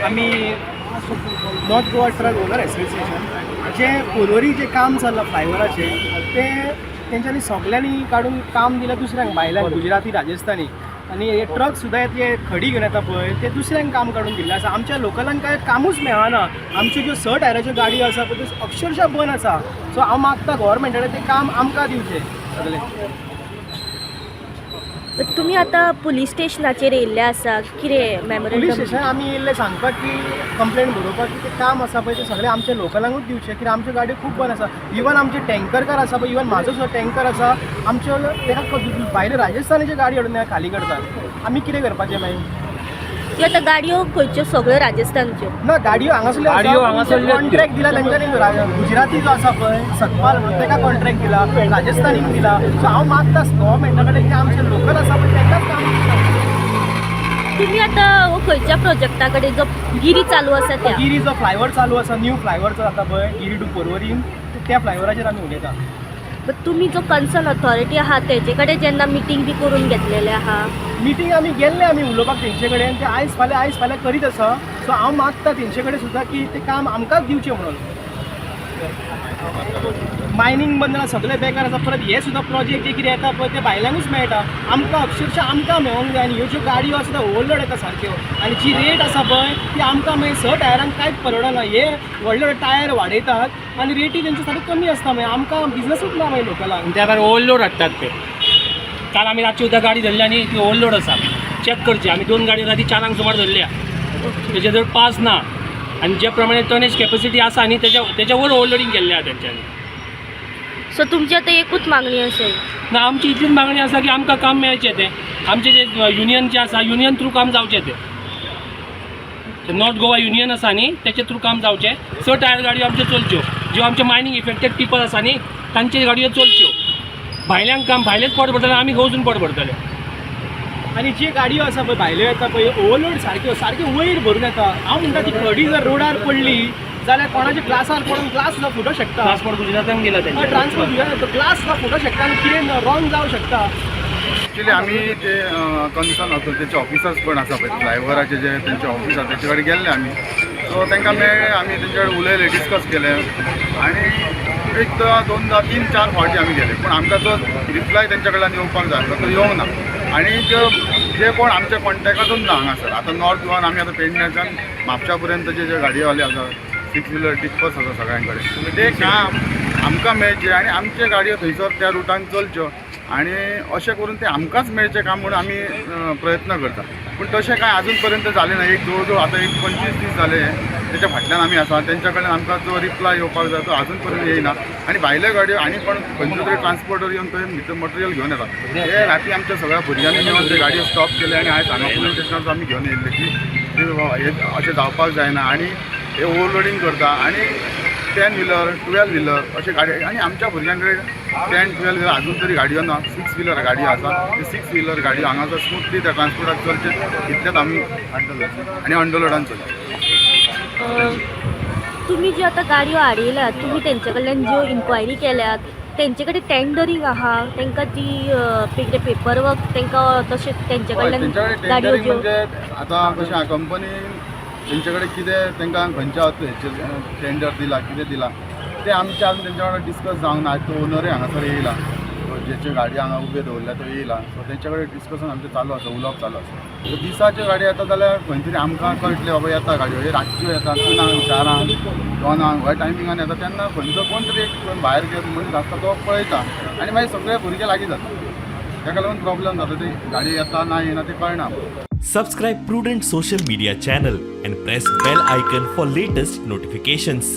आम्ही north Goa truck owner association जे पोरवरी जे काम चल्लां फ्लायओवराचें ते तेंच्यांनी सगल्यांनी काडून काम दिलें दुसऱ्यांक भायल्यान गुजराती राजस्थानी आनी हे ट्रक सुद्दां येतले खडी घेवन येता पळय ते दुसऱ्यांक काम काडून दिल्लें आसा. आमच्या लोकलांक काय कामूच मेळना. आमच्यो ज्यो स टायराच्यो गाडयो आसा पळय त्यो अक्षरशः बंद आसा. सो हांव मागता गव्हर्मेंटाचें तें काम आमकां दिवचें सगलें. तुम्ही आता पुलीस स्टेशनाचेर येयल्ले आसा, कितें पुलीस मेमोरेंडम? स्टेशन आमी येयल्ले सांगपाक की कंप्लेंट बरोवपाक की तें काम आसा पळय तें सगळें आमच्या लोकलांकूच दिवचें कित्याक आमच्यो गाडयो खूब बंद आसा. इवन आमचे टँकर कार आसा पळय, इवन म्हाजो जो टँकर आसा आमच्यो तेका भायले राजस्थानाच्यो गाडी हाडून खाली करतात. आमी कितें करपाचें मागीर? ती आतां गाडयो खंयच्यो? सगळ्यो राजस्थानच्यो? ना गाडयो हांगासरल्यो कॉन्ट्रॅक्ट दिला तेंच्यांनी गुजराती जो आसा पळय सतपाल म्हणून तेका कॉन्ट्रॅक्ट दिला, राजस्थानीक दिला. सो हांव मागता गव्हर्मेंटा कडेन की आमचे लोकल आसा पळय तेंकाच काम दिवचें. तुम्ही आता खंयच्या प्रोजेक्टा कडेन जो गिरी चालू आसा त्या गिरी जो फ्लायओवर चालू आसा, न्यू फ्लायओवर जाता पळय गिरी टू पोरवरीन, त्या फ्लायओवराचेर आमी उलयता. तुम्ही जो कन्सर्न ऑथॉरिटी आहा तेजे कडेन जेन्ना मिटींग बी करून घेतलेले आहा? मिटींग आमी गेल्ले आमी उलोवपाक तेंचे कडेन ते आयज फाल्यां करीत आसा. सो हांव मागता तेंचे कडेन सुद्दां की तें काम आमकांच दिवचें म्हणून. मायनींग बंद जालां, सगळें बेकार आसा. परत हे सुद्दां प्रोजेक्ट जे कितें येता पळय ते भायल्यांकूच मेळटा. आमकां अक्षरशः आमकां मेळोंक जाय. आनी ह्यो ज्यो गाडयो आसा त्यो ओव्हरलोड येता सारक्यो आनी जी रेट आसा पळय ती आमकां मागीर स टायरांक कांयच परवडना. हे व्हडले व्हडले टायर वाडयतात आनी रेटी तेंच्यो सारक्यो कमी आसता. मागीर आमकां बिजनसूच ना मागीर लोकलांक. त्या भायर ओव्हरलोड हाडटात ते. काल आमी रातची सुद्दां गाडी धरली आनी ती ओव्हरलोड आसा. चॅक करची. आमी 2 गाडयो राती 4 सुमार धरल्या. तेजे जर पास ना आनी जे प्रमाणे टनेज कॅपॅसिटी आसा न्ही तेच्या वयर ओव्हरलोडींग केल्लें आहा तेंच्यांनी. सो तुमची आतां एकूच मागणी असेल? ना, आमची इतलीच मागणी आसा की आमकां काम मेळचें तें. आमचें जे युनियन जें आसा युनियन थ्रू काम जावचें तें. नॉर्थ गोवा युनियन आसा न्ही तेचे थ्रू काम जावचें. स टायर गाडयो आमच्यो चलच्यो. ज्यो आमचे मायनींग इफेक्टेड पीपल आसा न्ही तांचे गाडयो चलच्यो. भायल्यांक काम भायलेच पोट भरतले, आमी घवजून पोट भरतले. आनी जी गाडयो आसा पळय भायल्यो येता पळय ओव्हरलोड सारक्यो वयर भरून येता. हांव म्हणटा ती खडी जर रोडार पडली जाल्यार कोणाच्या ग्लासार पडून ग्लास सुद्दां फुटूंक शकता. ट्रान्सपोर्ट गुजरातान गेला तेंचे. ट्रान्सपोर्ट ग्लास सुद्दां फुटूंक शकता आनी कितें रॉंग जावंक शकता. ॲक्च्युली आमी ते कन्सर्न ऑथॉरिटीचे ऑफिसर्स पण आसा पळय फ्लायओवराचे जे तेंचे ऑफिस आसा तेचे कडेन गेल्ले आमी. सो तांकां मेळ्ळे, आमी तेंचे कडेन उलयले, डिस्कस केलें आनी एकदां 2दा 3-4 फावटी आमी गेले. पूण आमकां तो रिप्लाय तेंच्या कडल्यान येवपाक जाय आसलो तो येवंक ना. आनी जे कोण आमच्या कॉन्टॅक्टातूच ना हांगासर. आतां नॉर्थ गोवान आमी आतां पेडण्याच्यान म्हापशा पर्यंत जे गाडयोवाले आसा 6 व्हिलर टिप्पर्स आसा सगळ्यां कडेन ते काम आमकां मेळचें आनी आमचे गाडयो थंयसर त्या रुटान चलच्यो आनी अशें करून ते आमकांच मेळचें काम म्हणून आमी प्रयत्न करता. पूण तशें कांय आजून पर्यंत जालें ना. एक जवळ जवळ आतां 25 दीस जाले तेच्या फाटल्यान आमी आसा. तेंच्या कडल्यान आमकां जो रिप्लाय येवपाक जाय तो आजून पर्यंत येयना. आनी भायले गाडयो आनी पण खंयचे तरी ट्रान्सपोर्टर येवन थंय भितर मटेरियल घेवन येतात. हे राती आमच्या सगळ्या भुरग्यांनी मेळून ते गाडयो स्टॉप केले आनी आयज हांगा पुलीस स्टेशनार आमी घेवन येयल्ले की हे अशें जावपाक जायना आनी हे ओव्हरलोडींग करता आनी 10 व्हिलर 12 व्हिलर अशे गाडयो आनी आमच्या भुरग्यां कडेन 10-12 व्हिलर आजून तरी गाडयो ना. 6 व्हिलर गाडयो आसा. ते 6 व्हिलर गाडयो हांगासर स्मूथली त्या ट्रान्सपोर्टाक चलचे इतलेंच आमी आनी अंडरलोडान चलचे. तुम्ही जी आता गाडयो हाडयल्यात तुमी तेंचे कडल्यान ज्यो इन्क्वायरी केल्यात तेंचे कडेन टेंडरींग आहा तेंकां ती पेपर वर्क तेंकां तशें तेंचे कडल्यान गाडयो ज्यो म्हणजे आतां कशें आहा कंपनी तेंचे कडेन कितें तेंकां खंयच्या हेचेर टेंडर दिला कितें दिला ते आमचे आजून तेंच्या वांगडा डिस्कस जावंक ना. आयज तो ओनरूय हांगासर येयला, जेच्यो गाडयो हांगा उबे दवरल्या तो येयला. सो तेंच्या कडेन डिस्कशन आमचें चालू आसा, उलोवप चालू आसा. दिसाच्यो गाडयो येता जाल्यार खंय तरी आमकां कळटलें बाबा येता गाडयो. हे रातच्यो येता 3 4 2 ह्या टायमिंगान येता तेन्ना खंयचो कोण तरी एक भायर मनीस आसता तो पळयता आनी मागीर सगळे भुरगे लागीं जाता. ताका लागून प्रॉब्लेम जाता. ती गाडी येता ना येना ते कळना. Subscribe Prudent social media channel and press bell icon for latest notifications.